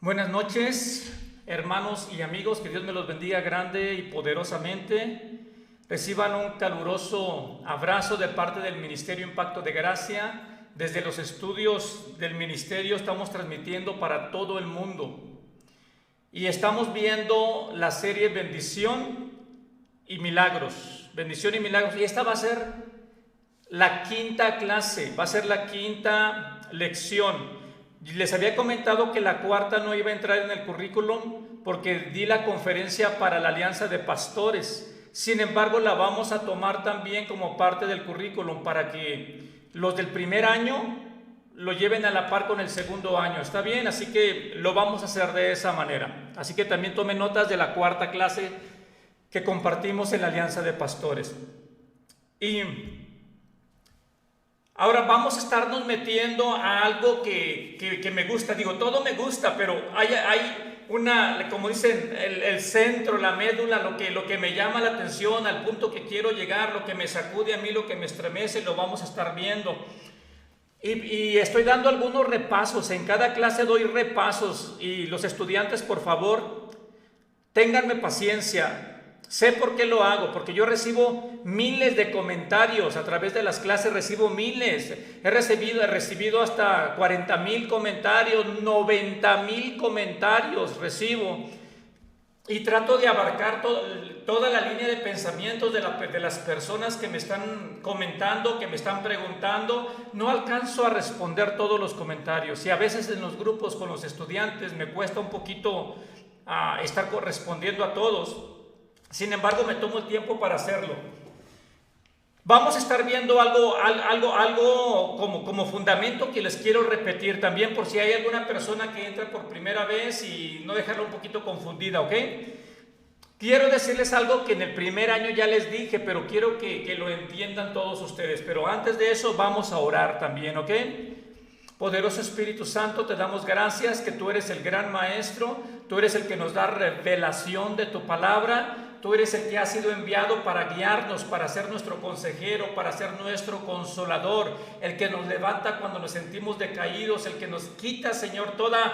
Buenas noches, hermanos y amigos, que Dios me los bendiga grande y poderosamente. Reciban un caluroso abrazo de parte del Ministerio Impacto de Gracia. Desde los estudios del ministerio estamos transmitiendo para todo el mundo. Y estamos viendo la serie Bendición y Milagros. Bendición y Milagros. Y esta va a ser la quinta clase, va a ser la quinta lección. Les había comentado que la cuarta no iba a entrar en el currículum porque di la conferencia para la Alianza de Pastores. Sin embargo, la vamos a tomar también como parte del currículum para que los del primer año lo lleven a la par con el segundo año. ¿Está bien? Así que lo vamos a hacer de esa manera. Así que también tomen notas de la cuarta clase que compartimos en la Alianza de Pastores. Y ahora vamos a estarnos metiendo a algo que me gusta. Digo, todo me gusta, pero hay una, como dicen, el centro, la médula, lo que me llama la atención, al punto que quiero llegar, lo que me sacude a mí, lo que me estremece, lo vamos a estar viendo. Y estoy dando algunos repasos, en cada clase doy repasos, y los estudiantes, por favor, ténganme paciencia. Sé por qué lo hago, porque yo recibo miles de comentarios a través de las clases, recibo miles. He recibido hasta 40,000 comentarios, 90,000 comentarios recibo. Y trato de abarcar toda la línea de pensamientos de las personas que me están comentando, que me están preguntando. No alcanzo a responder todos los comentarios. Y a veces en los grupos con los estudiantes me cuesta un poquito estar correspondiendo a todos. Sin embargo, me tomo el tiempo para hacerlo. Vamos a estar viendo algo como fundamento que les quiero repetir también, por si hay alguna persona que entra por primera vez y no dejarla un poquito confundida, ¿ok? Quiero decirles algo que en el primer año ya les dije, pero quiero que lo entiendan todos ustedes. Pero antes de eso vamos a orar también, ¿ok? Poderoso Espíritu Santo, te damos gracias que tú eres el gran maestro, tú eres el que nos da revelación de tu palabra. Tú eres el que ha sido enviado para guiarnos, para ser nuestro consejero, para ser nuestro consolador, el que nos levanta cuando nos sentimos decaídos, el que nos quita, Señor, toda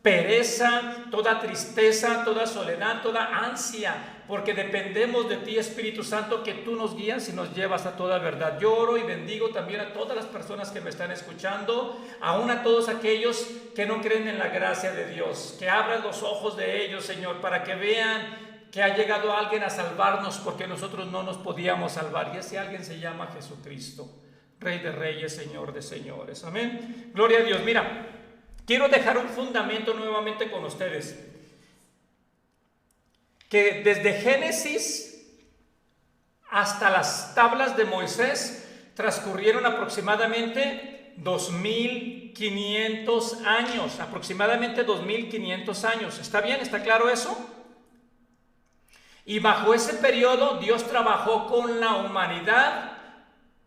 pereza, toda tristeza, toda soledad, toda ansia, porque dependemos de ti, Espíritu Santo, que tú nos guías y nos llevas a toda verdad. Yo oro y bendigo también a todas las personas que me están escuchando, aún a todos aquellos que no creen en la gracia de Dios, que abran los ojos de ellos, Señor, para que vean que ha llegado alguien a salvarnos porque nosotros no nos podíamos salvar, y ese alguien se llama Jesucristo, Rey de Reyes, Señor de Señores. Amén. Gloria a Dios. Mira, quiero dejar un fundamento nuevamente con ustedes, que desde Génesis hasta las tablas de Moisés transcurrieron aproximadamente 2,500 años, aproximadamente 2,500 años. ¿Está bien? ¿Está claro eso? Y bajo ese periodo Dios trabajó con la humanidad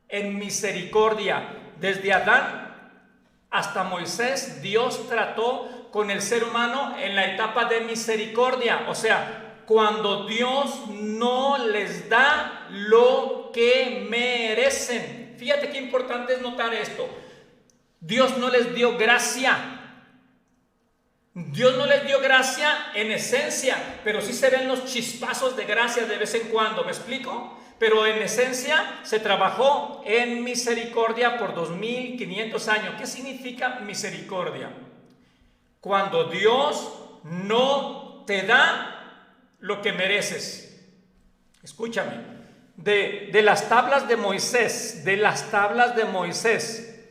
en misericordia. Desde Adán hasta Moisés, Dios trató con el ser humano en la etapa de misericordia. O sea, cuando Dios no les da lo que merecen. Fíjate qué importante es notar esto. Dios no les dio gracia. Dios no les dio gracia en esencia, pero sí se ven los chispazos de gracia de vez en cuando, ¿me explico? Pero en esencia se trabajó en misericordia por 2,500 años. ¿Qué significa misericordia? Cuando Dios no te da lo que mereces. Escúchame, de las tablas de Moisés,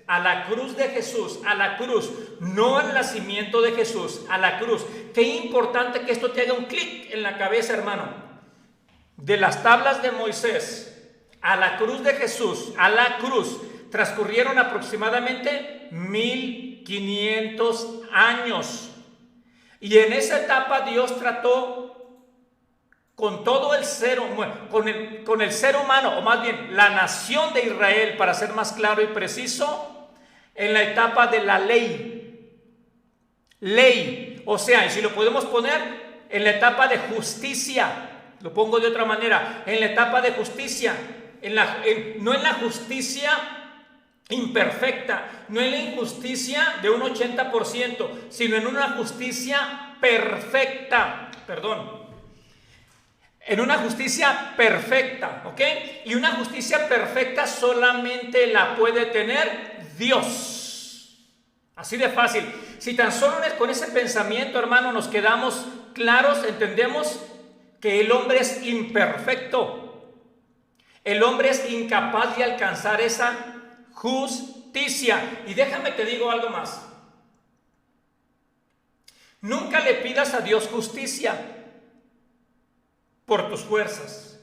a la cruz de Jesús, a la cruz, no al nacimiento de Jesús, a la cruz. Qué importante que esto te haga un clic en la cabeza, hermano. De las tablas de Moisés a la cruz de Jesús, a la cruz, transcurrieron aproximadamente 1,500 años. Y en esa etapa Dios trató con todo el ser, con el ser humano, o más bien la nación de Israel, para ser más claro y preciso, en la etapa de la ley, o sea, y si lo podemos poner, en la etapa de justicia, lo pongo de otra manera, en la etapa de justicia, no en la justicia imperfecta, no en la injusticia de un 80%, sino en una justicia perfecta, en una justicia perfecta, ¿ok? Y una justicia perfecta solamente la puede tener Dios. Así de fácil. Si tan solo con ese pensamiento, hermano, nos quedamos claros, entendemos que el hombre es imperfecto. El hombre es incapaz de alcanzar esa justicia. Y déjame te digo algo más. Nunca le pidas a Dios justicia por tus fuerzas.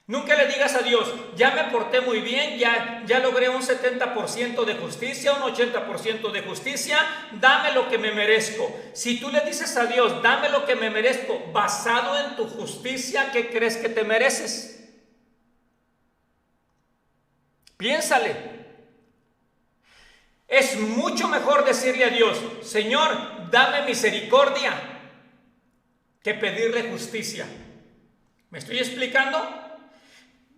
Nunca le digas a Dios, ya me porté muy bien, ya logré un 70% de justicia, un 80% de justicia, dame lo que me merezco. Si tú le dices a Dios, dame lo que me merezco, basado en tu justicia, ¿qué crees que te mereces? Piénsale. Es mucho mejor decirle a Dios, Señor, dame misericordia, que pedirle justicia. ¿Me estoy explicando?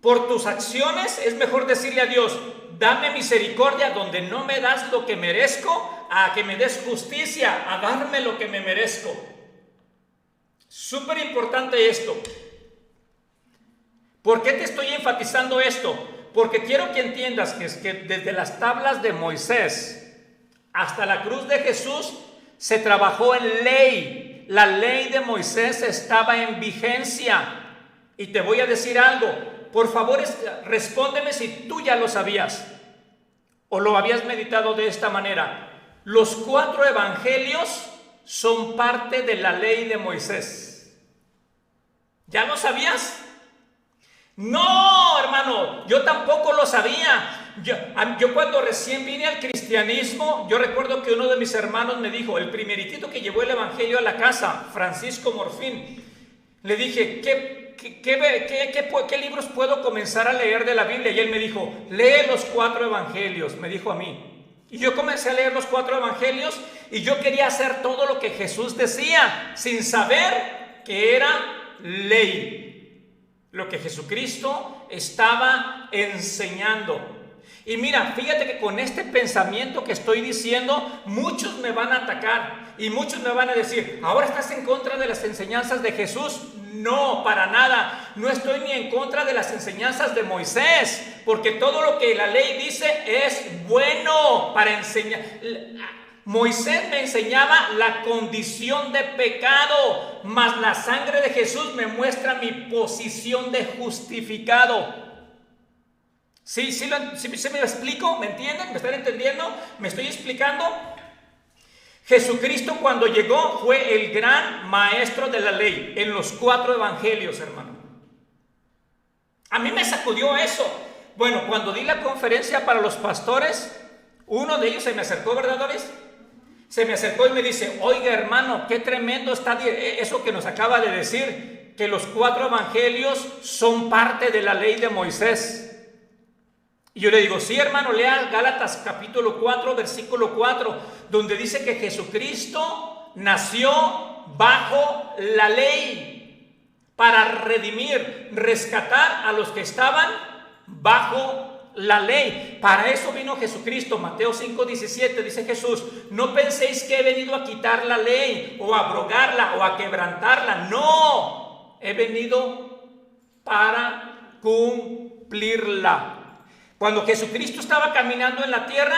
Por tus acciones es mejor decirle a Dios, dame misericordia donde no me das lo que merezco, a que me des justicia, a darme lo que me merezco. Súper importante esto. ¿Por qué te estoy enfatizando esto? Porque quiero que entiendas que desde las tablas de Moisés hasta la cruz de Jesús se trabajó en ley. La ley de Moisés estaba en vigencia. Y te voy a decir algo. Por favor, respóndeme si tú ya lo sabías o lo habías meditado de esta manera. Los 4 evangelios son parte de la ley de Moisés. ¿Ya lo sabías? No, hermano, yo tampoco lo sabía. Yo cuando recién vine al cristianismo, yo recuerdo que uno de mis hermanos me dijo, el primeritito que llevó el evangelio a la casa, Francisco Morfín, le dije, ¿qué libros puedo comenzar a leer de la Biblia? Y él me dijo, lee los 4 evangelios, me dijo a mí. Y yo comencé a leer los 4 evangelios y yo quería hacer todo lo que Jesús decía, sin saber que era ley, lo que Jesucristo estaba enseñando. Y mira, fíjate que con este pensamiento que estoy diciendo, muchos me van a atacar y muchos me van a decir, ¿ahora estás en contra de las enseñanzas de Jesús? No, para nada. No estoy ni en contra de las enseñanzas de Moisés, porque todo lo que la ley dice es bueno para enseñar. Moisés me enseñaba la condición de pecado, mas la sangre de Jesús me muestra mi posición de justificado. ¿Sí me explico? ¿Me entienden? ¿Me están entendiendo? ¿Me estoy explicando? Jesucristo cuando llegó fue el gran maestro de la ley en los 4 evangelios, hermano. A mí me sacudió eso. Bueno, cuando di la conferencia para los pastores, uno de ellos se me acercó, ¿verdad, Doris? Se me acercó y me dice, oiga, hermano, qué tremendo está eso que nos acaba de decir, que los 4 evangelios son parte de la ley de Moisés. Y yo le digo, sí, hermano, lea Gálatas capítulo 4, versículo 4, donde dice que Jesucristo nació bajo la ley para redimir, rescatar a los que estaban bajo la ley. Para eso vino Jesucristo. Mateo 5:17 dice Jesús, no penséis que he venido a quitar la ley o a abrogarla o a quebrantarla. No, he venido para cumplirla. Cuando Jesucristo estaba caminando en la tierra,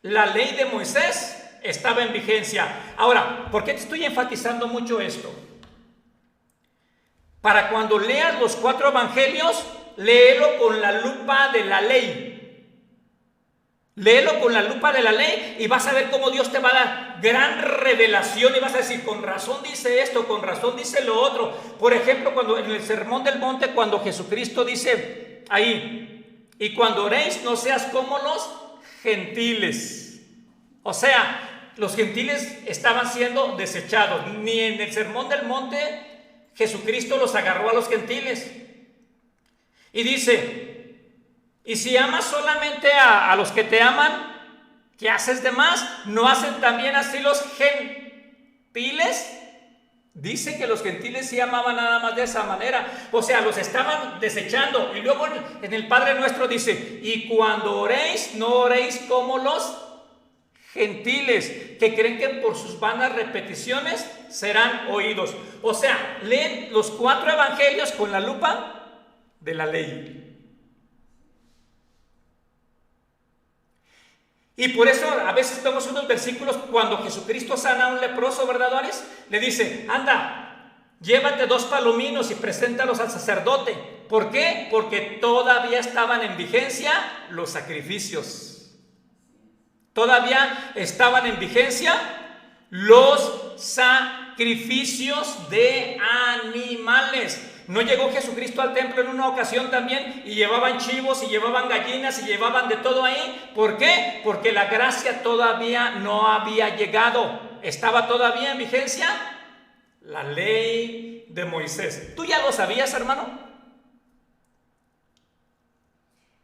la ley de Moisés estaba en vigencia. Ahora, ¿por qué te estoy enfatizando mucho esto? Para cuando leas los 4 evangelios, léelo con la lupa de la ley. Léelo con la lupa de la ley y vas a ver cómo Dios te va a dar gran revelación y vas a decir, con razón dice esto, con razón dice lo otro. Por ejemplo, cuando en el Sermón del Monte, cuando Jesucristo dice ahí, y cuando oréis, no seas como los gentiles. O sea, los gentiles estaban siendo desechados. Ni en el Sermón del Monte Jesucristo los agarró a los gentiles. Y dice, y si amas solamente a los que te aman, ¿qué haces de más? ¿No hacen también así los gentiles? Dice que los gentiles sí amaban nada más de esa manera. O sea, los estaban desechando. Y luego en el Padre Nuestro dice, y cuando oréis, no oréis como los gentiles, que creen que por sus vanas repeticiones serán oídos. O sea, leen los 4 evangelios con la lupa de la ley. Y por eso a veces vemos unos versículos cuando Jesucristo sana a un leproso, ¿verdad, Doris? Le dice, anda, llévate 2 palominos y preséntalos al sacerdote. ¿Por qué? Porque todavía estaban en vigencia los sacrificios. Todavía estaban en vigencia los sacrificios de animales. ¿No llegó Jesucristo al templo en una ocasión también y llevaban chivos y llevaban gallinas y llevaban de todo ahí? ¿Por qué? Porque la gracia todavía no había llegado. ¿Estaba todavía en vigencia? La ley de Moisés. ¿Tú ya lo sabías, hermano?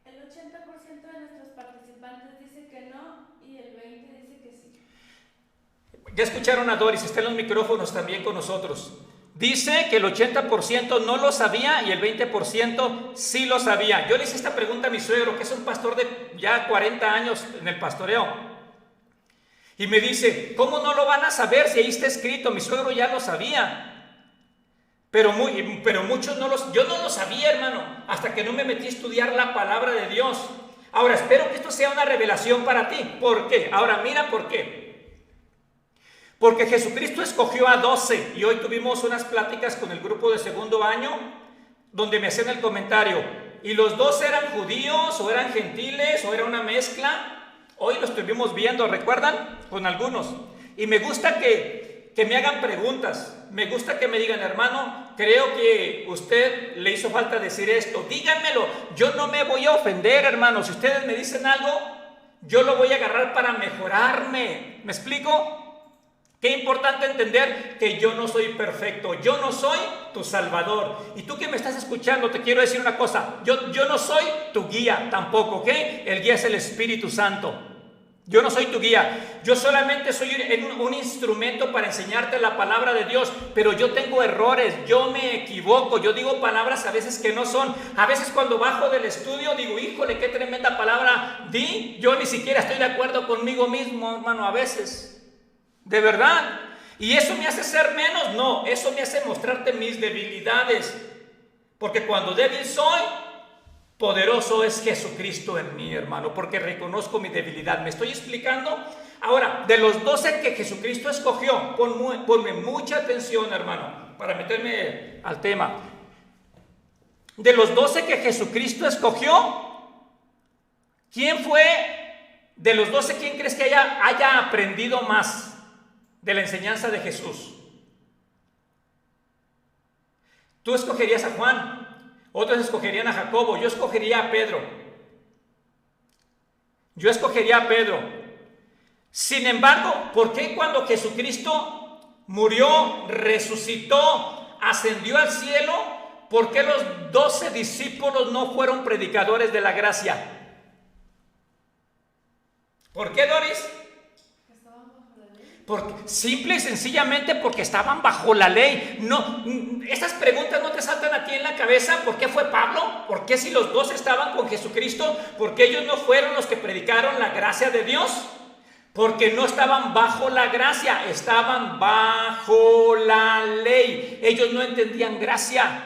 El 80% de nuestros participantes dice que no y el 20% dice que sí. Ya escucharon a Doris, está en los micrófonos también con nosotros. Dice que el 80% no lo sabía y el 20% sí lo sabía. Yo le hice esta pregunta a mi suegro, que es un pastor de ya 40 años en el pastoreo. Y me dice, ¿cómo no lo van a saber si ahí está escrito? Mi suegro ya lo sabía. Pero muchos no los... Yo no lo sabía, hermano, hasta que no me metí a estudiar la palabra de Dios. Ahora, espero que esto sea una revelación para ti. ¿Por qué? Ahora, mira por qué. Porque Jesucristo escogió a 12 y hoy tuvimos unas pláticas con el grupo de segundo año donde me hacían el comentario, ¿y los 12 eran judíos o eran gentiles o era una mezcla? Hoy lo estuvimos viendo, ¿recuerdan? Con algunos. Y me gusta que me hagan preguntas, me gusta que me digan, hermano, creo que usted le hizo falta decir esto, díganmelo, yo no me voy a ofender, hermano, si ustedes me dicen algo, yo lo voy a agarrar para mejorarme, ¿me explico? Qué importante entender que yo no soy perfecto, yo no soy tu salvador. Y tú que me estás escuchando, te quiero decir una cosa, yo no soy tu guía tampoco, ¿ok? El guía es el Espíritu Santo. Yo no soy tu guía, yo solamente soy un instrumento para enseñarte la palabra de Dios, pero yo tengo errores, yo me equivoco, yo digo palabras a veces que no son. A veces cuando bajo del estudio digo, híjole, qué tremenda palabra di, yo ni siquiera estoy de acuerdo conmigo mismo, hermano, a veces. ¿De verdad? ¿Y eso me hace ser menos? No, eso me hace mostrarte mis debilidades. Porque cuando débil soy, poderoso es Jesucristo en mí, hermano, porque reconozco mi debilidad. ¿Me estoy explicando? Ahora, de los 12 que Jesucristo escogió, ponme mucha atención, hermano, para meterme al tema. De los 12 que Jesucristo escogió, ¿quién fue de los 12? ¿Quién crees que haya aprendido más de la enseñanza de Jesús? Tú escogerías a Juan, otros escogerían a Jacobo, yo escogería a Pedro. Yo escogería a Pedro. Sin embargo, ¿por qué cuando Jesucristo murió, resucitó, ascendió al cielo, por qué los 12 discípulos no fueron predicadores de la gracia? ¿Por qué, Doris? Simple y sencillamente porque estaban bajo la ley. No, estas preguntas no te saltan a ti en la cabeza. ¿Por qué fue Pablo? ¿Por qué si los 12 estaban con Jesucristo? ¿Por qué ellos no fueron los que predicaron la gracia de Dios? Porque no estaban bajo la gracia, estaban bajo la ley. Ellos no entendían gracia.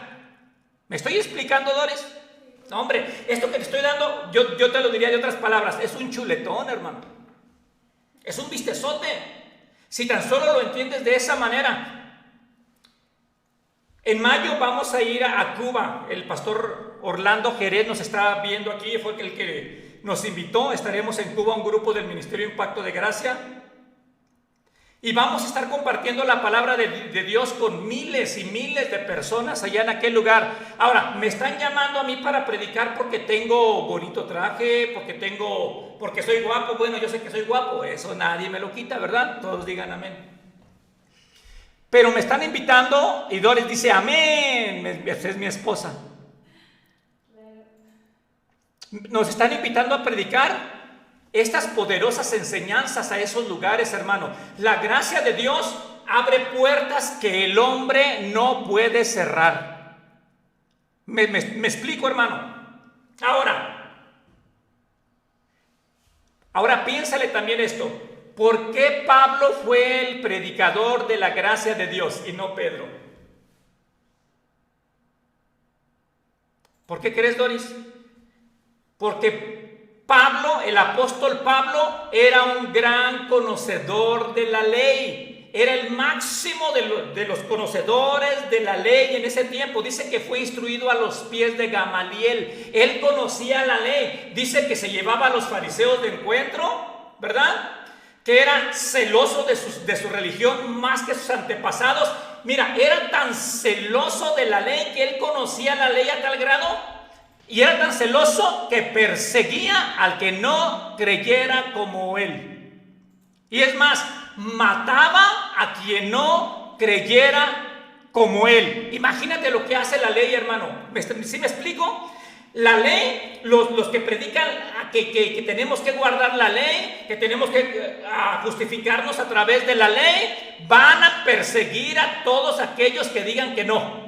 ¿Me estoy explicando, Doris? No, hombre, esto que te estoy dando, yo te lo diría de otras palabras, es un chuletón, hermano. Es un vistezote. Si tan solo lo entiendes de esa manera. En mayo vamos a ir a Cuba. El pastor Orlando Jerez nos está viendo aquí, fue el que nos invitó. Estaremos en Cuba, un grupo del Ministerio Impacto de Gracia. Y vamos a estar compartiendo la palabra de Dios con miles y miles de personas allá en aquel lugar. Ahora, me están llamando a mí para predicar porque tengo bonito traje, porque soy guapo. Bueno, yo sé que soy guapo, eso nadie me lo quita, ¿verdad? Todos digan amén. Pero me están invitando y Doris dice amén, es mi esposa. Nos están invitando a predicar estas poderosas enseñanzas a esos lugares, hermano. La gracia de Dios abre puertas que el hombre no puede cerrar. ¿Me explico, hermano? Ahora piénsale también esto. ¿Por qué Pablo fue el predicador de la gracia de Dios y no Pedro? ¿Por qué crees, Doris? Porque Pablo, el apóstol Pablo, era un gran conocedor de la ley. Era el máximo de los conocedores de la ley en ese tiempo. Dice que fue instruido a los pies de Gamaliel. Él conocía la ley. Dice que se llevaba a los fariseos de encuentro, ¿verdad? Que era celoso de su religión más que sus antepasados. Mira, era tan celoso de la ley que él conocía la ley a tal grado. Y era tan celoso que perseguía al que no creyera como él. Y es más, mataba a quien no creyera como él. Imagínate lo que hace la ley, hermano. ¿Sí me explico? La ley, los que predican que tenemos que guardar la ley, que tenemos que justificarnos a través de la ley, van a perseguir a todos aquellos que digan que no.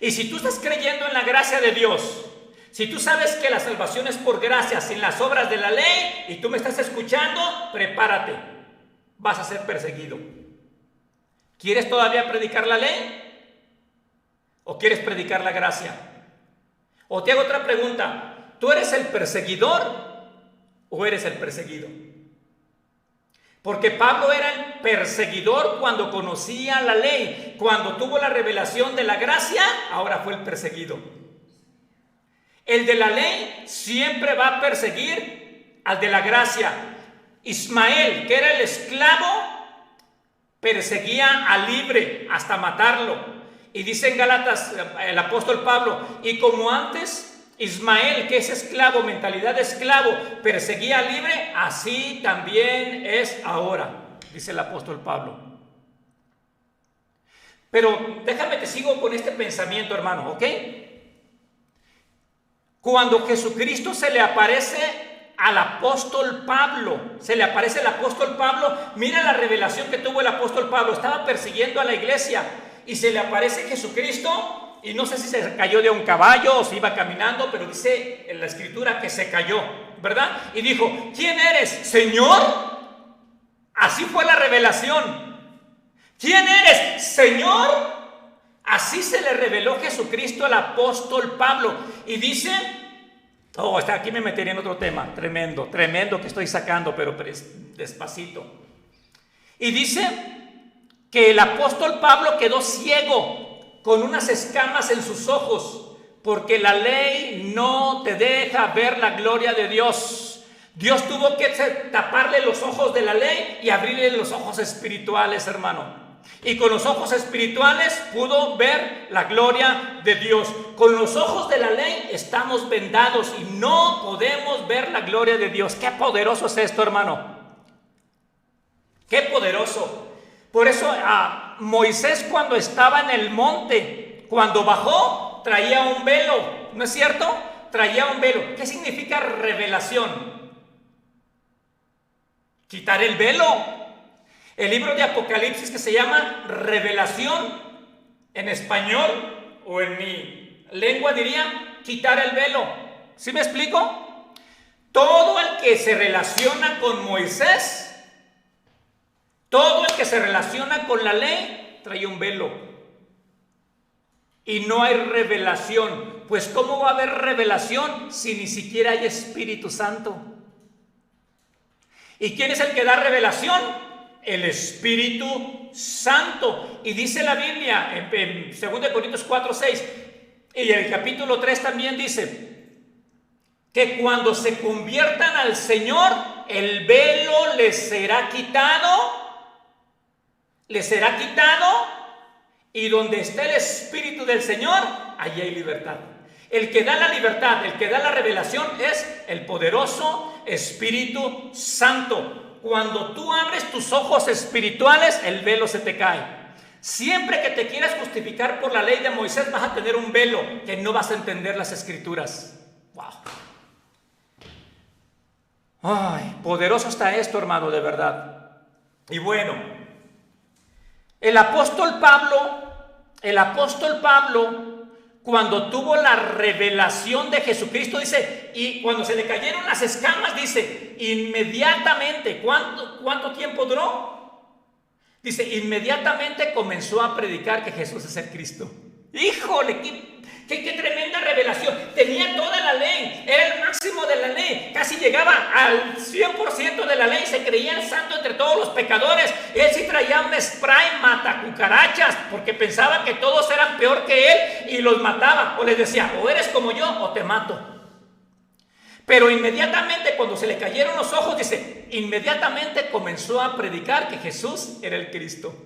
Y si tú estás creyendo en la gracia de Dios, si tú sabes que la salvación es por gracia, sin las obras de la ley, y tú me estás escuchando, prepárate, vas a ser perseguido. ¿Quieres todavía predicar la ley? ¿O quieres predicar la gracia? O te hago otra pregunta, ¿tú eres el perseguidor o eres el perseguido? Porque Pablo era el perseguidor cuando conocía la ley. Cuando tuvo la revelación de la gracia, ahora fue el perseguido. El de la ley siempre va a perseguir al de la gracia. Ismael, que era el esclavo, perseguía al libre hasta matarlo. Y dice en Gálatas el apóstol Pablo, y como antes Ismael, que es esclavo, mentalidad de esclavo, perseguía al libre, así también es ahora, dice el apóstol Pablo. Pero déjame te sigo con este pensamiento, hermano, ¿ok? Cuando Jesucristo se le aparece al apóstol Pablo, mira la revelación que tuvo el apóstol Pablo. Estaba persiguiendo a la iglesia y se le aparece Jesucristo. Y no sé si se cayó de un caballo o si iba caminando, pero dice en la escritura que se cayó, ¿verdad? Y dijo, ¿quién eres, Señor? Así fue la revelación. ¿Quién eres, Señor? Así se le reveló Jesucristo al apóstol Pablo. Y dice, aquí me metería en otro tema, tremendo que estoy sacando, pero despacito. Y dice que el apóstol Pablo quedó ciego, con unas escamas en sus ojos, porque la ley no te deja ver la gloria de Dios. Dios tuvo que taparle los ojos de la ley y abrirle los ojos espirituales, hermano. Y con los ojos espirituales pudo ver la gloria de Dios. Con los ojos de la ley estamos vendados y no podemos ver la gloria de Dios. Qué poderoso es esto, hermano. Qué poderoso. Por eso Moisés, cuando estaba en el monte, cuando bajó, traía un velo, ¿no es cierto? Traía un velo. ¿Qué significa revelación? Quitar el velo. El libro de Apocalipsis, que se llama Revelación, en español o en mi lengua diría quitar el velo. ¿Sí me explico? Todo el que se relaciona con Moisés, todo el que se relaciona con la ley, trae un velo. Y no hay revelación. Pues ¿cómo va a haber revelación si ni siquiera hay Espíritu Santo? ¿Y quién es el que da revelación? El Espíritu Santo. Y dice la Biblia en 2 Corintios 4:6, y en el capítulo 3 también dice que cuando se conviertan al Señor, el velo les será quitado. Y donde esté el Espíritu del Señor, allí hay libertad. El que da la libertad, el que da la revelación es el poderoso Espíritu Santo. Cuando tú abres tus ojos espirituales, el velo se te cae. Siempre que te quieras justificar por la ley de Moisés, vas a tener un velo que no vas a entender las escrituras. Wow. Ay, poderoso está esto, hermano, de verdad. Y bueno, El apóstol Pablo, cuando tuvo la revelación de Jesucristo, dice, y cuando se le cayeron las escamas, dice, inmediatamente, ¿cuánto tiempo duró? Dice, inmediatamente comenzó a predicar que Jesús es el Cristo. ¡Híjole! ¡Qué tremenda revelación! Tenía toda la ley, era el máximo de la ley, casi llegaba al 100% de la ley, se creía el santo entre todos los pecadores. Él sí traía un spray mata cucarachas, porque pensaba que todos eran peor que él y los mataba, o les decía, o eres como yo o te mato. Pero inmediatamente cuando se le cayeron los ojos, dice, inmediatamente comenzó a predicar que Jesús era el Cristo.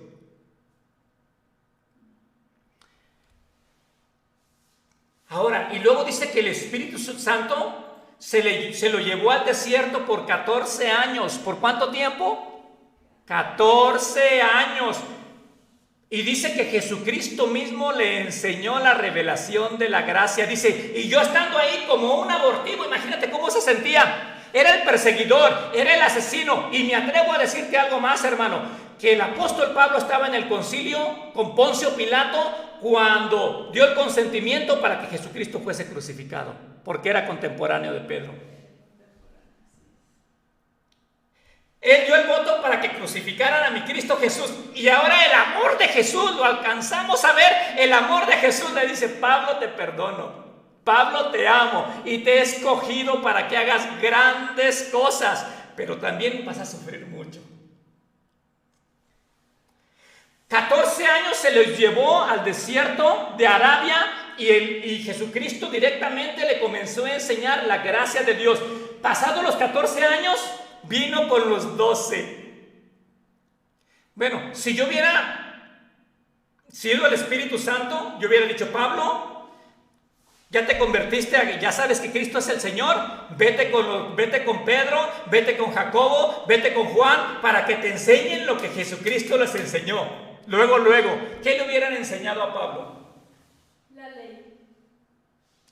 Ahora, y luego dice que el Espíritu Santo se lo llevó al desierto por 14 años. ¿Por cuánto tiempo? 14 años. Y dice que Jesucristo mismo le enseñó la revelación de la gracia. Dice, y yo estando ahí como un abortivo, imagínate cómo se sentía. Era el perseguidor, era el asesino. Y me atrevo a decirte algo más, hermano, que el apóstol Pablo estaba en el concilio con Poncio Pilato cuando dio el consentimiento para que Jesucristo fuese crucificado, porque era contemporáneo de Pedro. Él dio el voto para que crucificaran a mi Cristo Jesús. Y ahora el amor de Jesús, lo alcanzamos a ver. El amor de Jesús le dice, Pablo, te perdono. Pablo, te amo y te he escogido para que hagas grandes cosas, pero también vas a sufrir mucho. 14 años se los llevó al desierto de Arabia y Jesucristo directamente le comenzó a enseñar la gracia de Dios. Pasados los 14 años, vino con los 12. Bueno, si yo hubiera sido el Espíritu Santo, yo hubiera dicho, Pablo, ya te convertiste, ya sabes que Cristo es el Señor, vete con Pedro, vete con Jacobo, vete con Juan, para que te enseñen lo que Jesucristo les enseñó. Luego, ¿qué le hubieran enseñado a Pablo? La ley.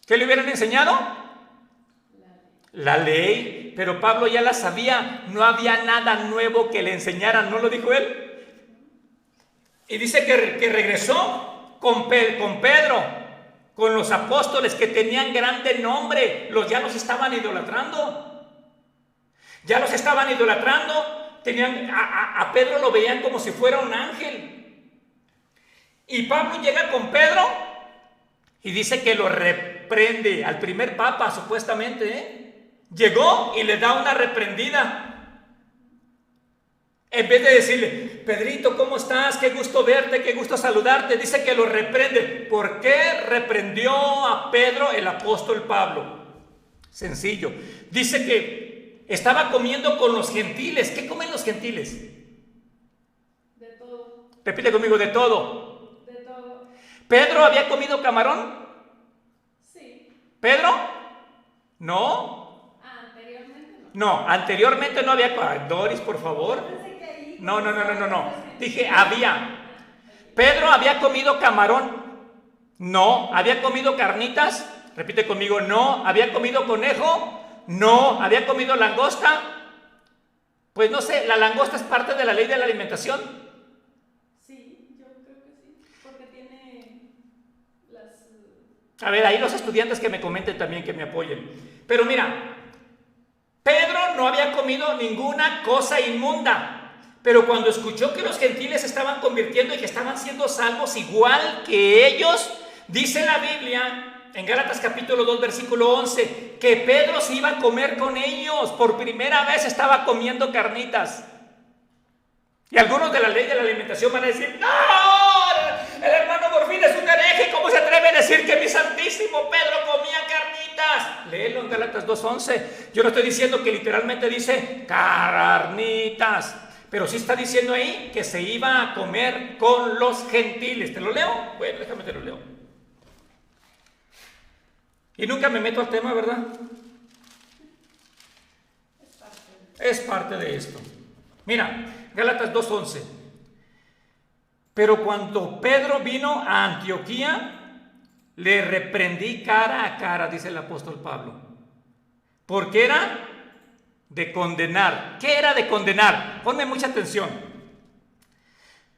¿Qué le hubieran enseñado? La ley, pero Pablo ya la sabía, no había nada nuevo que le enseñaran, ¿no lo dijo él? Y dice que regresó con Pedro, con los apóstoles que tenían grande nombre, ya los estaban idolatrando. Tenían a Pedro, lo veían como si fuera un ángel. Y Pablo llega con Pedro y dice que lo reprende al primer papa, supuestamente, Llegó y le da una reprendida. En vez de decirle, Pedrito, ¿cómo estás? Qué gusto verte, qué gusto saludarte. Dice que lo reprende. ¿Por qué reprendió a Pedro el apóstol Pablo? Sencillo. Dice que estaba comiendo con los gentiles. ¿Qué comen los gentiles? De todo. Repite conmigo, de todo. De todo. ¿Pedro había comido camarón? Sí. ¿Pedro? No. Anteriormente no. No, anteriormente no había. Doris, por favor. No. Dije, había. ¿Pedro había comido camarón? No. ¿Había comido carnitas? Repite conmigo, no. ¿Había comido conejo? No. ¿Había comido langosta? Pues no sé, ¿la langosta es parte de la ley de la alimentación? Sí, yo creo que sí, porque tiene las... A ver, ahí los estudiantes que me comenten también, que me apoyen. Pero mira, Pedro no había comido ninguna cosa inmunda. Pero cuando escuchó que los gentiles se estaban convirtiendo y que estaban siendo salvos igual que ellos, dice la Biblia en Gálatas capítulo 2 versículo 11 que Pedro se iba a comer con ellos. Por primera vez estaba comiendo carnitas. Y algunos de la ley de la alimentación van a decir, ¡no! El hermano Morfín es un hereje. ¿Cómo se atreve a decir que mi santísimo Pedro comía carnitas? Léelo en Gálatas 2:11. Yo no estoy diciendo que literalmente dice carnitas, pero sí está diciendo ahí que se iba a comer con los gentiles. ¿Te lo leo? Bueno, déjame te lo leo. Y nunca me meto al tema, ¿verdad? Es parte de esto. Mira, Gálatas 2:11. Pero cuando Pedro vino a Antioquía, le reprendí cara a cara, dice el apóstol Pablo. Porque era de condenar. ¿Qué era de condenar? Ponme mucha atención.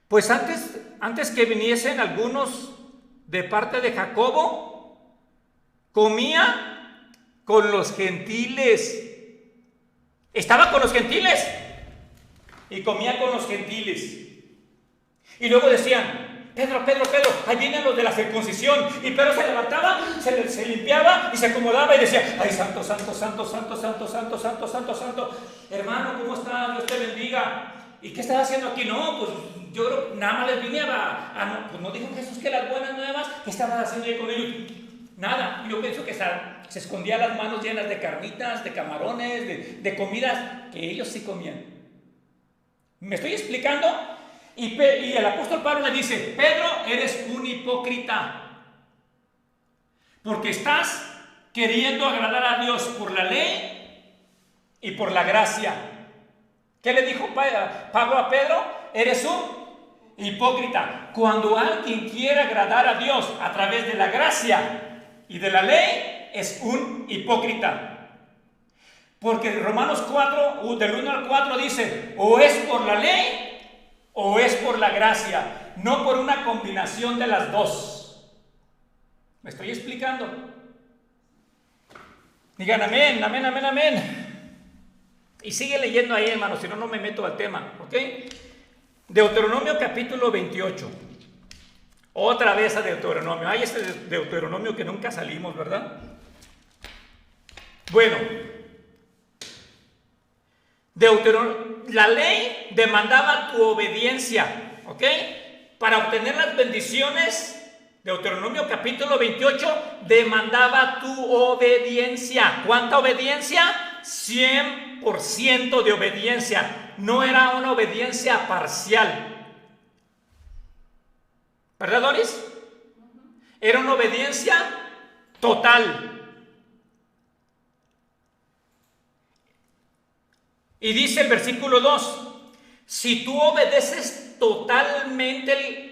Pues antes que viniesen algunos de parte de Jacobo, comía con los gentiles. Estaba con los gentiles y comía con los gentiles. Y luego decían: Pedro, ahí vienen los de la circuncisión. Y Pedro se levantaba, se limpiaba y se acomodaba y decía: ay, santo. Hermano, ¿cómo estás? Dios te bendiga. ¿Y qué estás haciendo aquí? No, pues yo creo, nada más les vine pues no dijo Jesús que las buenas nuevas. ¿Qué estabas haciendo ahí con ellos? Nada. Yo pienso que se escondía las manos llenas de carnitas, de camarones, de comidas que ellos sí comían. ¿Me estoy explicando? Y el apóstol Pablo le dice: Pedro, eres un hipócrita, porque estás queriendo agradar a Dios por la ley y por la gracia. ¿Qué le dijo Pablo a Pedro? Eres un hipócrita. Cuando alguien quiere agradar a Dios a través de la gracia y de la ley, es un hipócrita. Porque Romanos 4, del 1 al 4 dice: o es por la ley o es por la gracia, no por una combinación de las dos. ¿Me estoy explicando? Digan amén. Y sigue leyendo ahí, hermano, si no, no me meto al tema, ¿ok? Deuteronomio capítulo 28. Otra vez a Deuteronomio. Hay este Deuteronomio que nunca salimos, ¿verdad? Bueno, la ley demandaba tu obediencia, ¿ok? Para obtener las bendiciones, Deuteronomio capítulo 28 demandaba tu obediencia. ¿Cuánta obediencia? 100% de obediencia. No era una obediencia parcial. ¿Verdad, Doris? Era una obediencia total. Y dice el versículo 2: si tú obedeces totalmente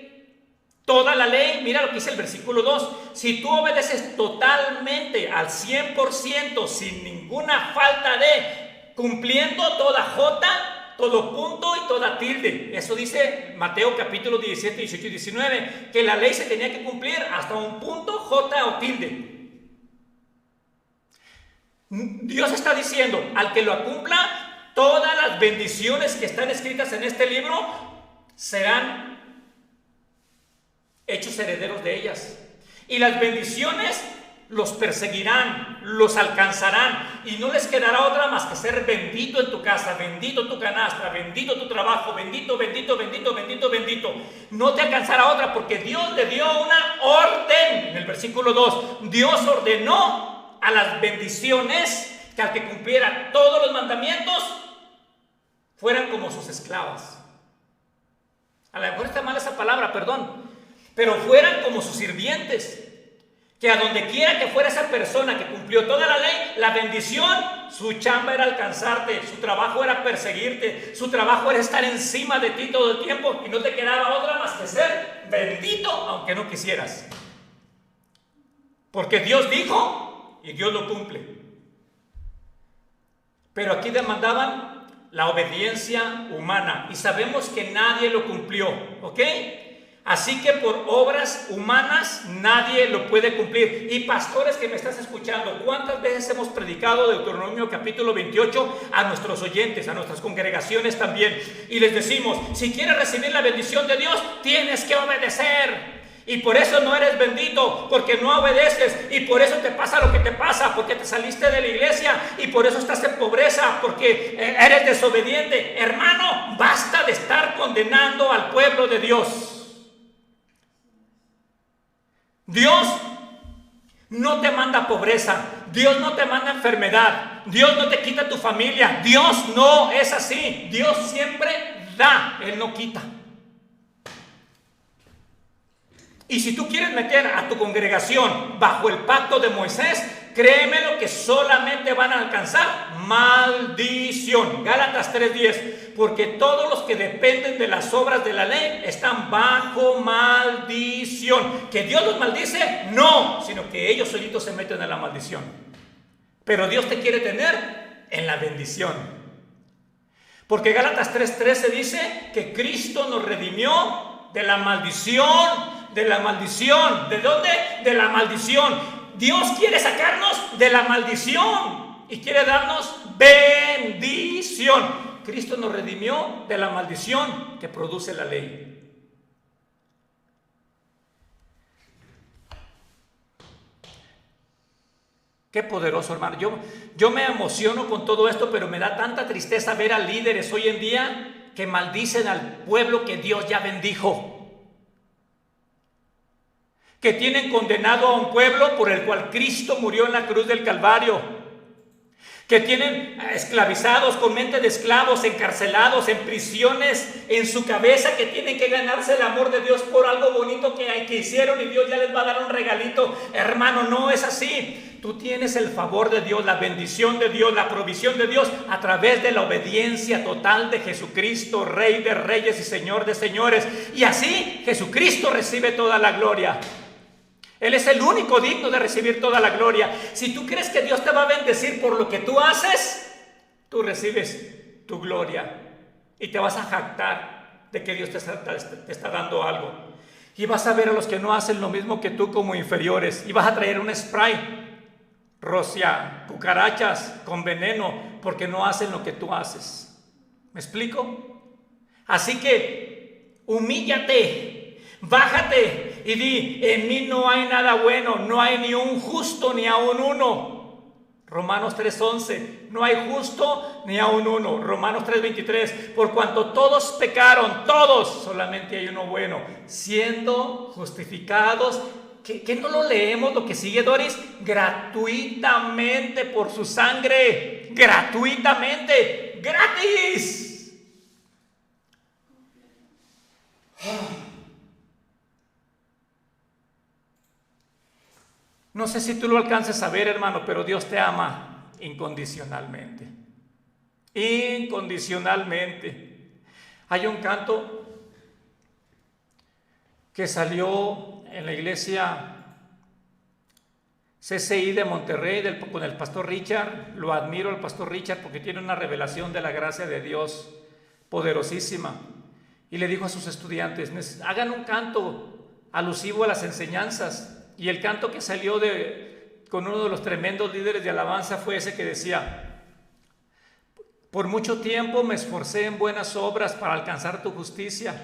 toda la ley, mira lo que dice el versículo 2, si tú obedeces totalmente al 100%, sin ninguna falta de, cumpliendo toda jota, todo punto y toda tilde. Eso dice Mateo capítulo 17, 18 y 19, que la ley se tenía que cumplir hasta un punto, jota o tilde. Dios está diciendo: al que lo cumpla, todas las bendiciones que están escritas en este libro serán hechos herederos de ellas. Y las bendiciones los perseguirán, los alcanzarán, y no les quedará otra más que ser bendito en tu casa, bendito tu canasta, bendito tu trabajo, bendito. No te alcanzará otra, porque Dios le dio una orden. En el versículo 2, Dios ordenó a las bendiciones que al que cumpliera todos los mandamientos fueran como sus esclavas. A lo mejor está mal esa palabra, perdón, pero fueran como sus sirvientes, que a donde quiera que fuera esa persona que cumplió toda la ley, la bendición, su chamba era alcanzarte, su trabajo era perseguirte, su trabajo era estar encima de ti todo el tiempo, y no te quedaba otra más que ser bendito aunque no quisieras, porque Dios dijo y Dios lo cumple. Pero aquí demandaban la obediencia humana, y sabemos que nadie lo cumplió, ¿ok? Así que por obras humanas nadie lo puede cumplir. Y pastores que me estás escuchando, ¿cuántas veces hemos predicado Deuteronomio capítulo 28 a nuestros oyentes, a nuestras congregaciones también? Y les decimos: si quieres recibir la bendición de Dios, tienes que obedecer. Y por eso no eres bendito, porque no obedeces, y por eso te pasa lo que te pasa, porque te saliste de la iglesia, y por eso estás en pobreza, porque eres desobediente. Hermano, basta de estar condenando al pueblo de Dios. Dios no te manda pobreza, Dios no te manda enfermedad, Dios no te quita tu familia. Dios no es así. Dios siempre da, Él no quita. Y si tú quieres meter a tu congregación bajo el pacto de Moisés, créeme lo que solamente van a alcanzar maldición. Gálatas 3:10, porque todos los que dependen de las obras de la ley están bajo maldición. ¿Que Dios los maldice? No, sino que ellos solitos se meten en la maldición. Pero Dios te quiere tener en la bendición. Porque Gálatas 3:13 dice que Cristo nos redimió de la maldición. ¿De la maldición? ¿De dónde? De la maldición. Dios quiere sacarnos de la maldición y quiere darnos bendición. Cristo nos redimió de la maldición que produce la ley. Qué poderoso, hermano. Yo me emociono con todo esto, pero me da tanta tristeza ver a líderes hoy en día que maldicen al pueblo que Dios ya bendijo. Que tienen condenado a un pueblo por el cual Cristo murió en la cruz del Calvario. Que tienen esclavizados, con mente de esclavos, encarcelados, en prisiones, en su cabeza, que tienen que ganarse el amor de Dios por algo bonito que hicieron y Dios ya les va a dar un regalito. Hermano, no es así. Tú tienes el favor de Dios, la bendición de Dios, la provisión de Dios a través de la obediencia total de Jesucristo, Rey de reyes y Señor de señores. Y así Jesucristo recibe toda la gloria. Él es el único digno de recibir toda la gloria. Si tú crees que Dios te va a bendecir por lo que tú haces, tú recibes tu gloria y te vas a jactar de que Dios te está dando algo. Y vas a ver a los que no hacen lo mismo que tú como inferiores y vas a traer un spray, rocía cucarachas con veneno porque no hacen lo que tú haces. ¿Me explico? Así que humíllate, bájate y di: en mí no hay nada bueno, no hay ni un justo ni aun uno. Romanos 3:11, no hay justo ni aun uno. Romanos 3:23, por cuanto todos pecaron, todos, solamente hay uno bueno, siendo justificados. ¿Que no lo leemos lo que sigue, Doris? Gratuitamente por su sangre, gratuitamente, gratis. No sé si tú lo alcances a ver, hermano, pero Dios te ama incondicionalmente. Incondicionalmente. Hay un canto que salió en la iglesia CCI de Monterrey con el pastor Richard. Lo admiro al pastor Richard porque tiene una revelación de la gracia de Dios poderosísima. Y le dijo a sus estudiantes: hagan un canto alusivo a las enseñanzas. Y el canto que salió con uno de los tremendos líderes de alabanza fue ese que decía: por mucho tiempo me esforcé en buenas obras para alcanzar tu justicia,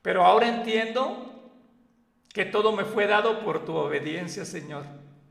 pero ahora entiendo que todo me fue dado por tu obediencia, Señor,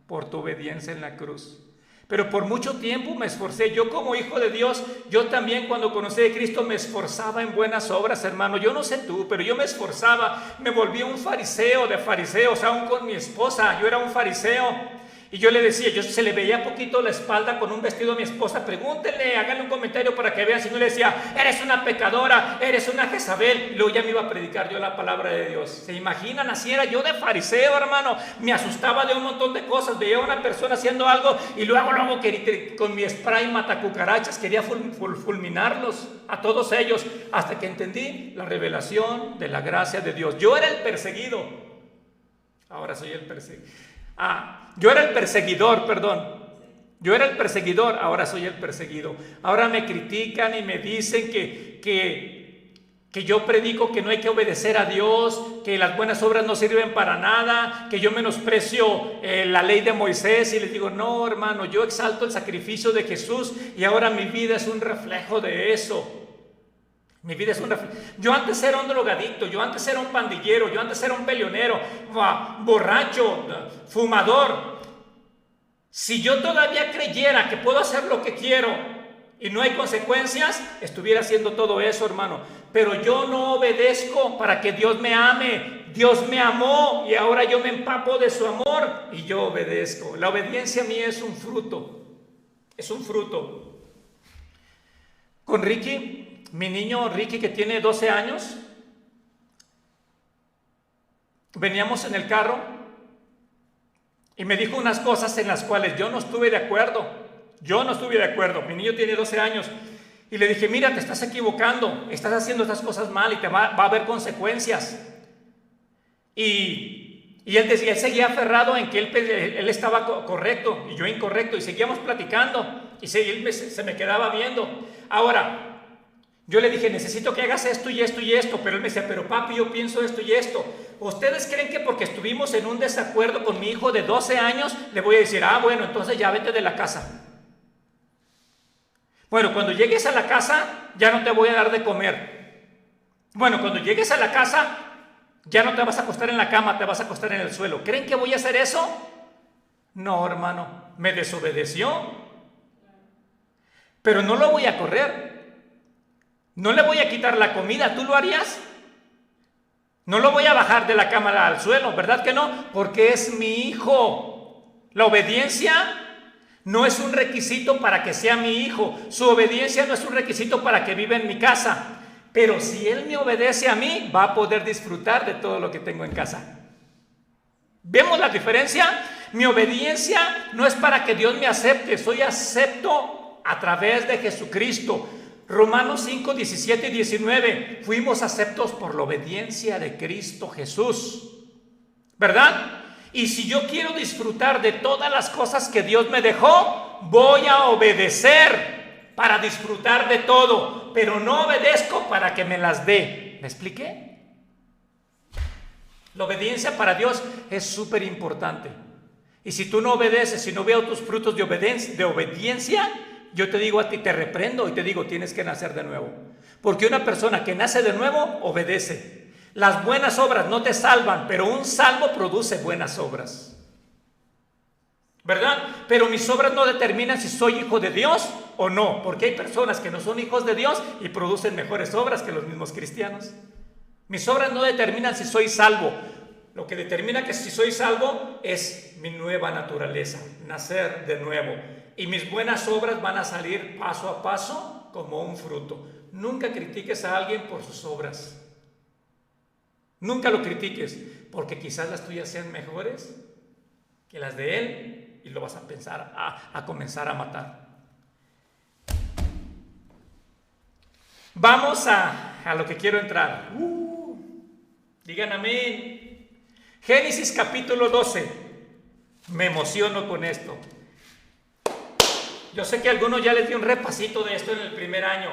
por tu obediencia en la cruz. Pero por mucho tiempo me esforcé. Yo como hijo de Dios, yo también cuando conocí a Cristo me esforzaba en buenas obras, hermano. Yo no sé tú, pero yo me esforzaba. Me volví un fariseo de fariseos, aún con mi esposa. Yo era un fariseo. Y yo le decía, se le veía poquito la espalda con un vestido a mi esposa. Pregúntenle, háganle un comentario para que vean. Si no, le decía: eres una pecadora, eres una Jezabel. Y luego ya me iba a predicar yo la palabra de Dios. ¿Se imaginan? Así era yo de fariseo, hermano. Me asustaba de un montón de cosas. Veía a una persona haciendo algo y luego con mi spray matacucarachas quería fulminarlos a todos ellos, hasta que entendí la revelación de la gracia de Dios. Yo era el perseguido, ahora soy el perseguido. Yo era el perseguidor, perdón. Yo era el perseguidor, ahora soy el perseguido. Ahora me critican y me dicen que yo predico que no hay que obedecer a Dios, que las buenas obras no sirven para nada, que yo menosprecio la ley de Moisés. Y les digo: no, hermano, yo exalto el sacrificio de Jesús y ahora mi vida es un reflejo de eso. Mi vida es un reflejo. Yo antes era un drogadicto, yo antes era un pandillero, yo antes era un peleonero, borracho, fumador. Si yo todavía creyera que puedo hacer lo que quiero y no hay consecuencias, estuviera haciendo todo eso, hermano. Pero yo no obedezco para que Dios me ame. Dios me amó y ahora yo me empapo de su amor y yo obedezco. La obediencia a mí es un fruto. Es un fruto. Con Ricky, mi niño Ricky, que tiene 12 años, veníamos en el carro y me dijo unas cosas en las cuales yo no estuve de acuerdo. Mi niño tiene 12 años y le dije: mira, te estás equivocando, estás haciendo estas cosas mal y va a haber consecuencias. Y él seguía aferrado en que él estaba correcto y yo incorrecto, y seguíamos platicando. Y se me quedaba viendo. Ahora, yo le dije, necesito que hagas esto y esto y esto. Pero él me decía, pero papi, yo pienso esto y esto. ¿Ustedes creen que porque estuvimos en un desacuerdo con mi hijo de 12 años, le voy a decir, bueno, entonces ya vete de la casa? Bueno, cuando llegues a la casa, ya no te voy a dar de comer. Bueno, cuando llegues a la casa, ya no te vas a acostar en la cama, te vas a acostar en el suelo. ¿Creen que voy a hacer eso? No, hermano, me desobedeció. Pero no lo voy a correr. No le voy a quitar la comida. ¿Tú lo harías? No lo voy a bajar de la cama al suelo, ¿verdad que no? Porque es mi hijo. La obediencia no es un requisito para que sea mi hijo. Su obediencia no es un requisito para que viva en mi casa. Pero si él me obedece a mí, va a poder disfrutar de todo lo que tengo en casa. ¿Vemos la diferencia? Mi obediencia no es para que Dios me acepte. Soy acepto a través de Jesucristo. Romanos 5, 17 y 19. Fuimos aceptos por la obediencia de Cristo Jesús. ¿Verdad? Y si yo quiero disfrutar de todas las cosas que Dios me dejó, voy a obedecer para disfrutar de todo, pero no obedezco para que me las dé. ¿Me expliqué? La obediencia para Dios es súper importante. Y si tú no obedeces, si no veo tus frutos de obediencia, yo te digo a ti, te reprendo y te digo, tienes que nacer de nuevo. Porque una persona que nace de nuevo, obedece. Las buenas obras no te salvan, pero un salvo produce buenas obras. ¿Verdad? Pero mis obras no determinan si soy hijo de Dios o no, porque hay personas que no son hijos de Dios y producen mejores obras que los mismos cristianos. Mis obras no determinan si soy salvo. Lo que determina que si soy salvo es mi nueva naturaleza, nacer de nuevo. Y mis buenas obras van a salir paso a paso como un fruto. Nunca critiques a alguien por sus obras. Nunca lo critiques, porque quizás las tuyas sean mejores que las de él y lo vas a pensar, a comenzar a matar. Vamos a lo que quiero entrar. Digan amén. Génesis capítulo 12. Me emociono con esto. Yo sé que a algunos ya les di un repasito de esto en el primer año,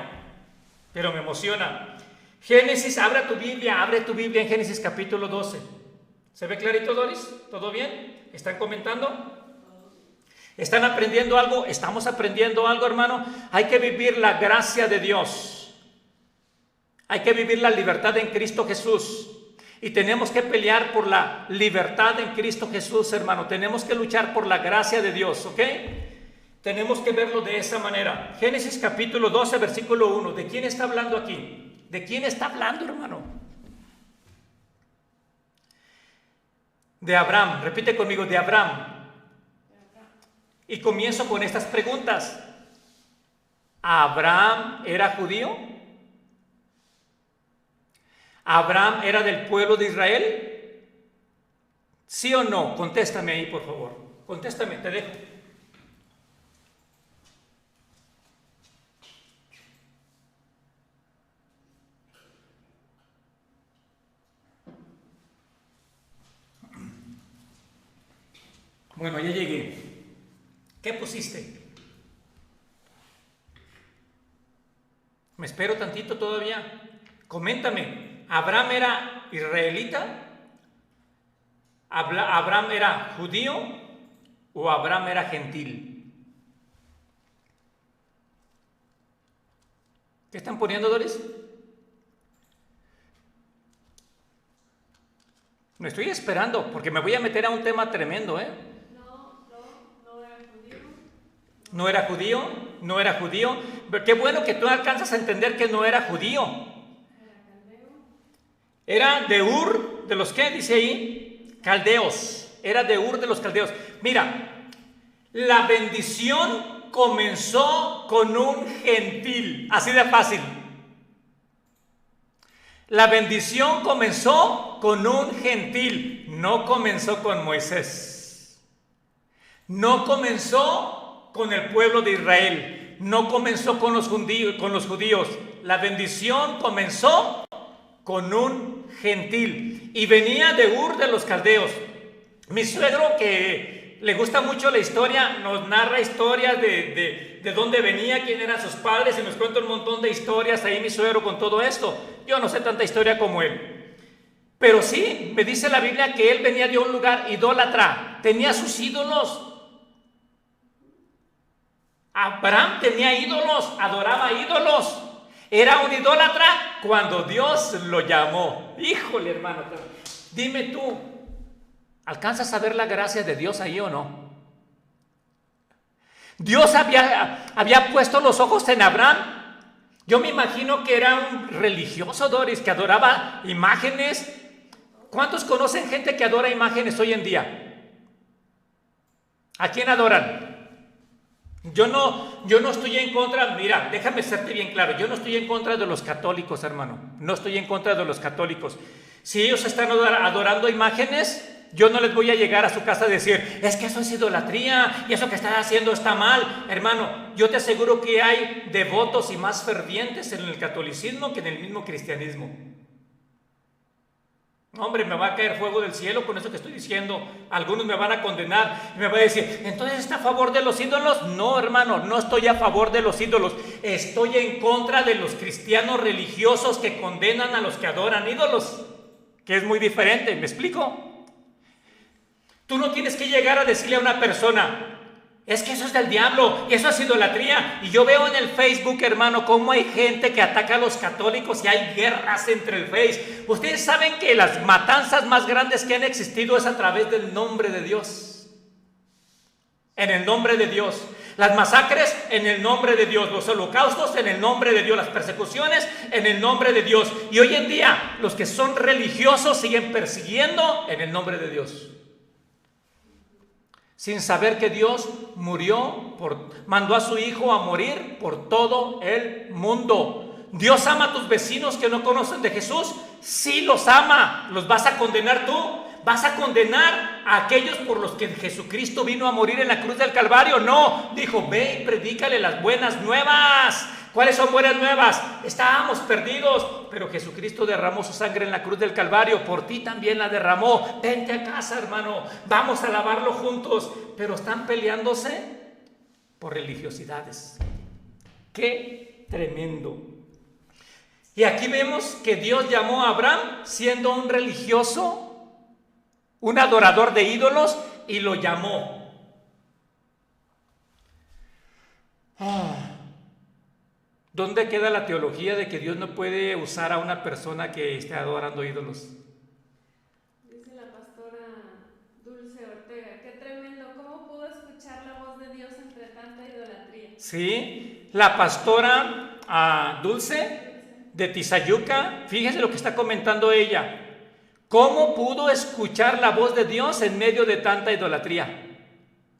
pero me emociona. Génesis, abre tu Biblia en Génesis capítulo 12. ¿Se ve clarito, Doris? ¿Todo bien? ¿Están comentando? ¿Están aprendiendo algo? ¿Estamos aprendiendo algo, hermano? Hay que vivir la gracia de Dios. Hay que vivir la libertad en Cristo Jesús. Y tenemos que pelear por la libertad en Cristo Jesús, hermano. Tenemos que luchar por la gracia de Dios, ¿ok? Tenemos que verlo de esa manera. Génesis capítulo 12, versículo 1. ¿De quién está hablando aquí? ¿De quién está hablando, hermano? De Abraham. Repite conmigo, de Abraham. Y comienzo con estas preguntas. ¿Abraham era judío? ¿Abraham era del pueblo de Israel? ¿Sí o no? Contéstame ahí, por favor. Contéstame, te dejo. Bueno, ya llegué. ¿Qué pusiste? ¿Me espero tantito todavía? Coméntame. ¿Abraham era israelita? ¿Abraham era judío? ¿O Abraham era gentil? ¿Qué están poniendo, Doris? Me estoy esperando porque me voy a meter a un tema tremendo, ¿eh? No era judío. ¿No era judío? ¿No era judío? Qué bueno que tú alcanzas a entender que no era judío. Era caldeo. Era de Ur, ¿de los qué? Dice ahí, caldeos. Era de Ur de los caldeos. Mira, la bendición comenzó con un gentil, así de fácil. La bendición comenzó con un gentil, no comenzó con Moisés. No comenzó con el pueblo de Israel, no comenzó con los judíos. La bendición comenzó con un gentil y venía de Ur de los caldeos. Mi suegro, que le gusta mucho la historia, nos narra historias de dónde venía, quién eran sus padres, y nos cuenta un montón de historias ahí mi suegro con todo esto. Yo no sé tanta historia como él. Pero sí, me dice la Biblia que él venía de un lugar idólatra, tenía sus ídolos. Abraham tenía ídolos, adoraba ídolos. Era un idólatra cuando Dios lo llamó. Híjole, hermano, dime tú, ¿alcanzas a ver la gracia de Dios ahí o no? Dios había puesto los ojos en Abraham. Yo me imagino que era un religioso, Doris, que adoraba imágenes. ¿Cuántos conocen gente que adora imágenes hoy en día? ¿A quién adoran? Yo no estoy en contra, mira, déjame serte bien claro, yo no estoy en contra de los católicos, hermano, no estoy en contra de los católicos. Si ellos están adorando imágenes, yo no les voy a llegar a su casa a decir, es que eso es idolatría y eso que están haciendo está mal. Hermano, yo te aseguro que hay devotos y más fervientes en el catolicismo que en el mismo cristianismo. Hombre, me va a caer fuego del cielo con eso que estoy diciendo. Algunos me van a condenar y me van a decir, ¿entonces está a favor de los ídolos? No, hermano, no estoy a favor de los ídolos. Estoy en contra de los cristianos religiosos que condenan a los que adoran ídolos, que es muy diferente. ¿Me explico? Tú no tienes que llegar a decirle a una persona, es que eso es del diablo y eso es idolatría. Y yo veo en el Facebook, hermano, cómo hay gente que ataca a los católicos y hay guerras entre el Face. Ustedes saben que las matanzas más grandes que han existido es a través del nombre de Dios. En el nombre de Dios. Las masacres en el nombre de Dios. Los holocaustos en el nombre de Dios. Las persecuciones en el nombre de Dios. Y hoy en día los que son religiosos siguen persiguiendo en el nombre de Dios. Sin saber que Dios mandó a su Hijo a morir por todo el mundo. ¿Dios ama a tus vecinos que no conocen de Jesús? Sí los ama. ¿Los vas a condenar tú? ¿Vas a condenar a aquellos por los que Jesucristo vino a morir en la cruz del Calvario? No, dijo, ve y predícale las buenas nuevas. ¿Cuáles son buenas nuevas? Estábamos perdidos, pero Jesucristo derramó su sangre en la cruz del Calvario, por ti también la derramó. Vente a casa, hermano, vamos a alabarlo juntos. Pero están peleándose por religiosidades. ¡Qué tremendo! Y aquí vemos que Dios llamó a Abraham siendo un religioso, un adorador de ídolos, y lo llamó. ¿Dónde queda la teología de que Dios no puede usar a una persona que esté adorando ídolos? Dice la pastora Dulce Ortega, qué tremendo, ¿cómo pudo escuchar la voz de Dios entre tanta idolatría? Sí, la pastora Dulce de Tizayuca, fíjese lo que está comentando ella. ¿Cómo pudo escuchar la voz de Dios en medio de tanta idolatría?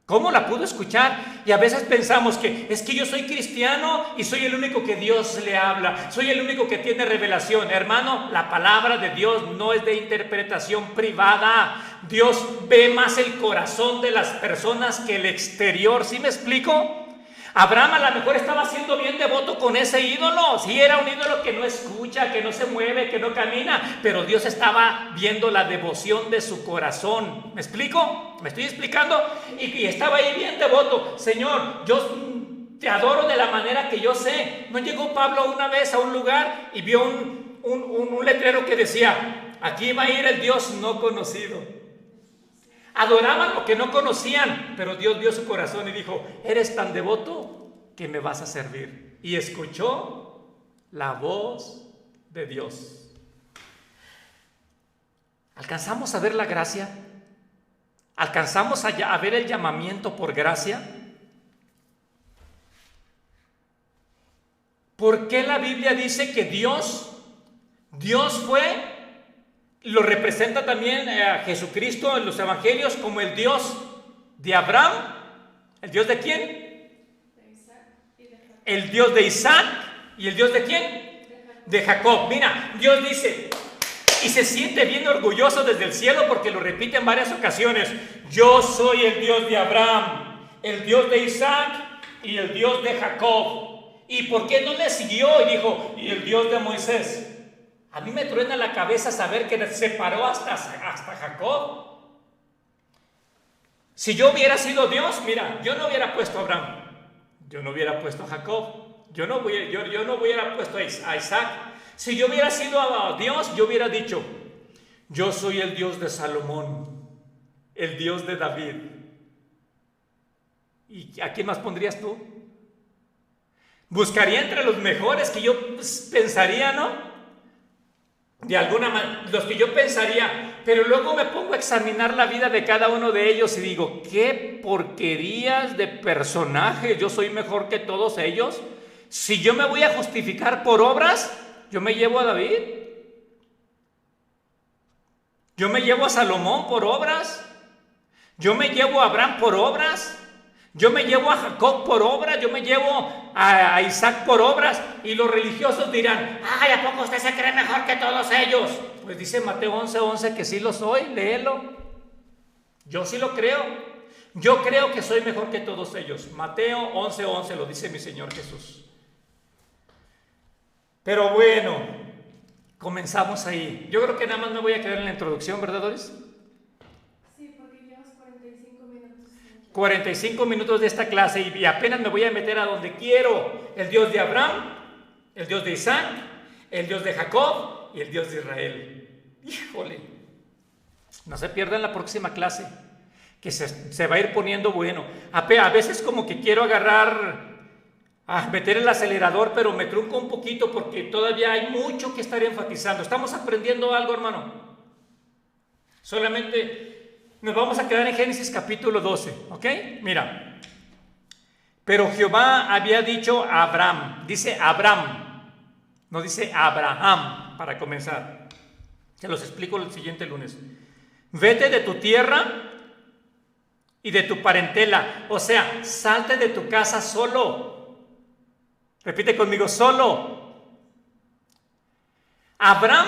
¿Cómo la pudo escuchar? Y a veces pensamos que es que yo soy cristiano y soy el único que Dios le habla, soy el único que tiene revelación. Hermano, la palabra de Dios no es de interpretación privada. Dios ve más el corazón de las personas que el exterior. ¿Sí me explico? Abraham a lo mejor estaba siendo bien devoto con ese ídolo. Sí, era un ídolo que no escucha, que no se mueve, que no camina, pero Dios estaba viendo la devoción de su corazón. ¿Me explico? ¿Me estoy explicando? Y estaba ahí bien devoto. Señor, yo te adoro de la manera que yo sé. ¿No llegó Pablo una vez a un lugar y vio un letrero que decía, aquí va a ir el Dios no conocido? Adoraban lo que no conocían, pero Dios vio su corazón y dijo, eres tan devoto que me vas a servir. Y escuchó la voz de Dios. ¿Alcanzamos a ver la gracia? ¿Alcanzamos a ver el llamamiento por gracia? ¿Por qué la Biblia dice que Dios fue? Lo representa también a Jesucristo en los evangelios como el Dios de Abraham. ¿El Dios de quién? De Isaac y de Jacob. El Dios de Isaac. ¿Y el Dios de quién? De Jacob. Mira, Dios dice, y se siente bien orgulloso desde el cielo porque lo repite en varias ocasiones. Yo soy el Dios de Abraham, el Dios de Isaac y el Dios de Jacob. ¿Y por qué no le siguió? Y dijo, y el Dios de Moisés. A mí me truena la cabeza saber que separó hasta Jacob. Si yo hubiera sido Dios, mira, yo no hubiera puesto a Abraham, yo no hubiera puesto a Jacob, yo no hubiera puesto a Isaac. Si yo hubiera sido a Dios, yo hubiera dicho, yo soy el Dios de Salomón, el Dios de David. ¿Y a quién más pondrías tú? Buscaría entre los mejores que yo pensaría, ¿no? De alguna manera, los que yo pensaría, pero luego me pongo a examinar la vida de cada uno de ellos y digo, qué porquerías de personaje, yo soy mejor que todos ellos. Si yo me voy a justificar por obras, yo me llevo a David, yo me llevo a Salomón por obras, yo me llevo a Abraham por obras, yo me llevo a Jacob por obras, yo me llevo a Isaac por obras. Y los religiosos dirán, ay, ¿a poco usted se cree mejor que todos ellos? Pues dice Mateo 11:11 que sí lo soy, léelo. Yo sí lo creo. Yo creo que soy mejor que todos ellos. Mateo 11:11 lo dice mi Señor Jesús. Pero bueno, comenzamos ahí. Yo creo que nada más me voy a quedar en la introducción, ¿verdad, Doris? 45 minutos de esta clase y apenas me voy a meter a donde quiero. El Dios de Abraham, el Dios de Isaac, el Dios de Jacob y el Dios de Israel. Híjole, no se pierdan la próxima clase, que se va a ir poniendo bueno. A veces como que quiero meter el acelerador, pero me trunco un poquito porque todavía hay mucho que estar enfatizando. Estamos aprendiendo algo, hermano. Solamente nos vamos a quedar en Génesis capítulo 12, ¿ok? Mira, pero Jehová había dicho a Abraham, dice Abraham, no dice Abraham, para comenzar. Se los explico el siguiente lunes. Vete de tu tierra y de tu parentela, o sea, salte de tu casa solo. Repite conmigo, solo. Abraham,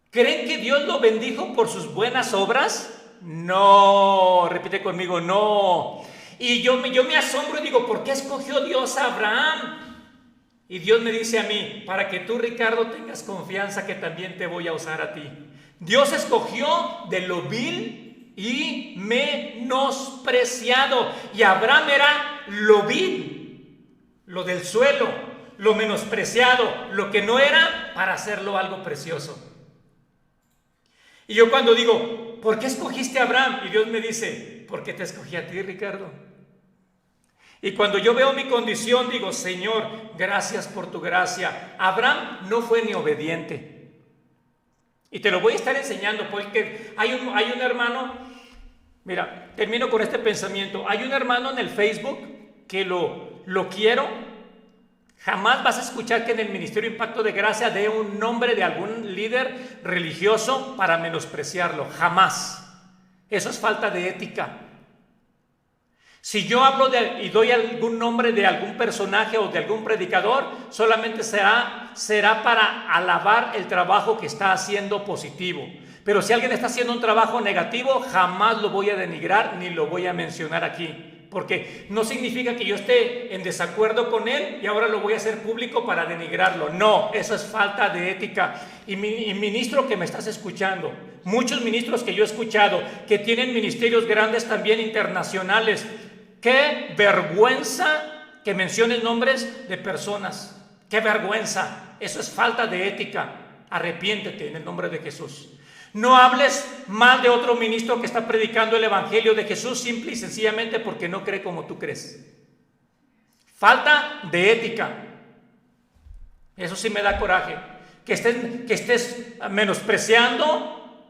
¿creen que Dios lo bendijo por sus buenas obras? No, repite conmigo, no. Y yo me asombro y digo, ¿por qué escogió Dios a Abraham? Y Dios me dice a mí, para que tú, Ricardo, tengas confianza que también te voy a usar a ti. Dios escogió de lo vil y menospreciado. Y Abraham era lo vil, lo del suelo, lo menospreciado, lo que no era, para hacerlo algo precioso. Y yo cuando digo, ¿por qué escogiste a Abraham? Y Dios me dice, ¿por qué te escogí a ti, Ricardo? Y cuando yo veo mi condición, digo, Señor, gracias por tu gracia. Abraham no fue ni obediente. Y te lo voy a estar enseñando, porque hay un hermano, mira, termino con este pensamiento. Hay un hermano en el Facebook que lo quiero. Jamás vas a escuchar que en el Ministerio Impacto de Gracia dé un nombre de algún líder religioso para menospreciarlo. Jamás. Eso es falta de ética. Si yo hablo y doy algún nombre de algún personaje o de algún predicador, solamente será para alabar el trabajo que está haciendo positivo. Pero si alguien está haciendo un trabajo negativo, jamás lo voy a denigrar ni lo voy a mencionar aquí. Porque no significa que yo esté en desacuerdo con él y ahora lo voy a hacer público para denigrarlo. No, eso es falta de ética. Y ministro que me estás escuchando, muchos ministros que yo he escuchado, que tienen ministerios grandes también internacionales, qué vergüenza que menciones nombres de personas. Qué vergüenza. Eso es falta de ética. Arrepiéntete en el nombre de Jesús. No hables mal de otro ministro que está predicando el evangelio de Jesús simple y sencillamente porque no cree como tú crees. Falta de ética. Eso sí me da coraje. Que estés menospreciando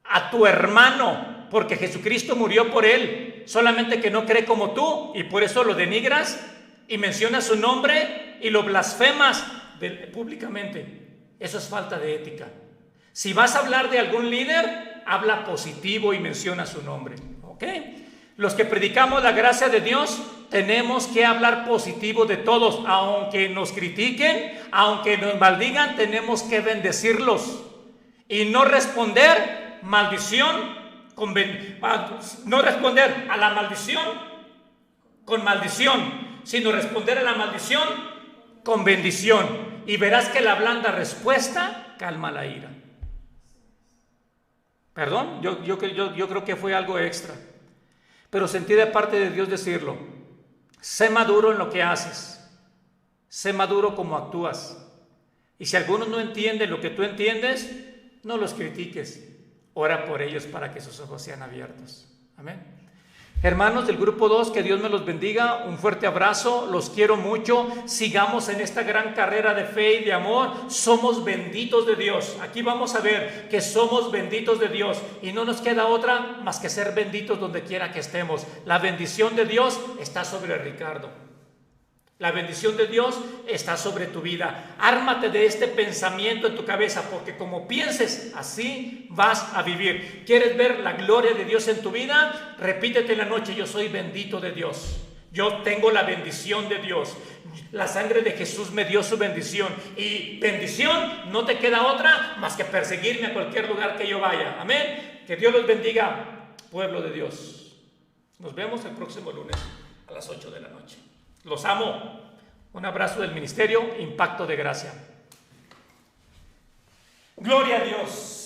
a tu hermano porque Jesucristo murió por él, solamente que no cree como tú y por eso lo denigras y mencionas su nombre y lo blasfemas públicamente. Eso es falta de ética. Si vas a hablar de algún líder, habla positivo y menciona su nombre, ¿ok? Los que predicamos la gracia de Dios tenemos que hablar positivo de todos, aunque nos critiquen, aunque nos maldigan, tenemos que bendecirlos y no responder maldición no responder a la maldición con maldición, sino responder a la maldición con bendición. Y verás que la blanda respuesta calma la ira. Perdón, yo creo que fue algo extra. Pero sentí de parte de Dios decirlo. Sé maduro en lo que haces. Sé maduro como actúas. Y si algunos no entienden lo que tú entiendes, no los critiques. Ora por ellos para que sus ojos sean abiertos. Amén. Hermanos del grupo 2, que Dios me los bendiga, un fuerte abrazo, los quiero mucho, sigamos en esta gran carrera de fe y de amor, somos benditos de Dios. Aquí vamos a ver que somos benditos de Dios y no nos queda otra más que ser benditos donde quiera que estemos. La bendición de Dios está sobre Ricardo. La bendición de Dios está sobre tu vida. Ármate de este pensamiento en tu cabeza, porque como pienses, así vas a vivir. ¿Quieres ver la gloria de Dios en tu vida? Repítete en la noche: yo soy bendito de Dios. Yo tengo la bendición de Dios. La sangre de Jesús me dio su bendición. Y bendición, no te queda otra más que perseguirme a cualquier lugar que yo vaya. Amén. Que Dios los bendiga, pueblo de Dios. Nos vemos el próximo lunes a las 8 de la noche. Los amo. Un abrazo del Ministerio Impacto de Gracia. Gloria a Dios.